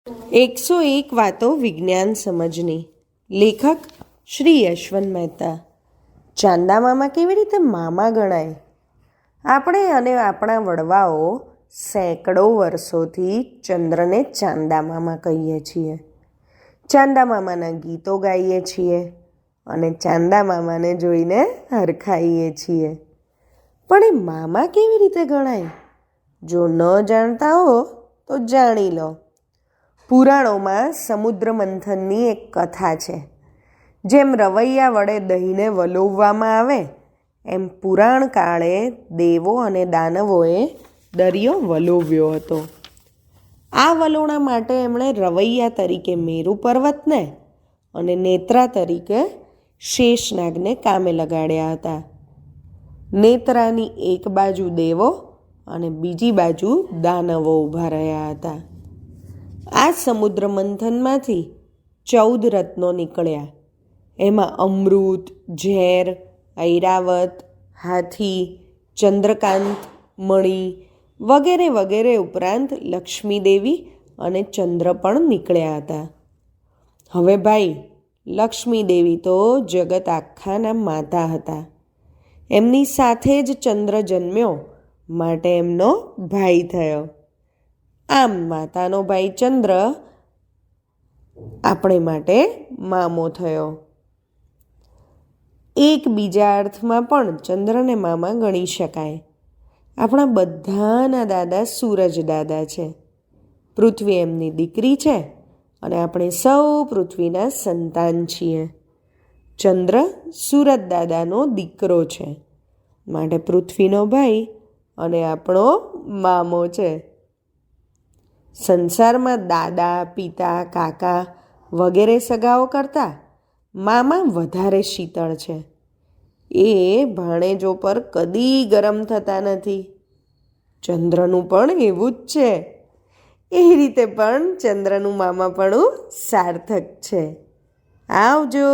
101 વાતો વિજ્ઞાન સમજની. લેખક શ્રી યશવંત મહેતા. ચાંદા મામા કેવી રીતે મામા ગણાય? આપણે અને આપણા વડવાઓ સેંકડો વર્ષોથી ચંદ્રને ચાંદા મામા કહીએ છીએ. ચાંદા મામાના ગીતો ગાઈએ છીએ અને ચાંદા મામાને જોઈને હરખાઈએ છીએ. પણ એ મામા કેવી રીતે ગણાય? જો ન જાણતા હો તો જાણી લો. પુરાણોમાં સમુદ્ર મંથનની એક કથા છે. જેમ રવૈયા વડે દહીંને વલોવવામાં આવે એમ પુરાણ કાળે દેવો અને દાનવોએ દરિયો વલોવ્યો હતો. આ વલોણા માટે એમણે રવૈયા તરીકે મેરુ પર્વતને અને નેત્રા તરીકે શેષનાગને કામે લગાડ્યા હતા. નેત્રાની એક બાજુ દેવો અને બીજી બાજુ દાનવો ઊભા રહ્યા હતા. આ સમુદ્ર મંથનમાંથી 14 રત્નો નીકળ્યા. એમાં અમૃત, ઝેર, ઐરાવત, હાથી, ચંદ્રકાંત, મણિ વગેરે વગેરે ઉપરાંત લક્ષ્મીદેવી અને ચંદ્ર પણ નીકળ્યા હતા. હવે ભાઈ, લક્ષ્મીદેવી તો જગત આખાના માતા હતા. એમની સાથે જ ચંદ્ર જન્મ્યો માટે એમનો ભાઈ થયો. આમ માતાનો ભાઈ ચંદ્ર આપણે માટે મામો થયો. એક બીજા અર્થમાં પણ ચંદ્રને મામા ગણી શકાય. આપણા બધાના દાદા સૂરજ દાદા છે. પૃથ્વી એમની દીકરી છે અને આપણે સૌ પૃથ્વીના સંતાન છીએ. ચંદ્ર સૂરજ દાદાનો દીકરો છે માટે પૃથ્વીનો ભાઈ અને આપણો મામો છે. સંસારમાં દાદા, પિતા, કાકા વગેરે સગાઓ કરતાં મામા વધારે શીતળ છે. એ ભાણેજો પર કદી ગરમ થતા નથી. ચંદ્રનું પણ એવું જ છે. એ રીતે પણ ચંદ્રનું મામાપણું સાર્થક છે. આવજો.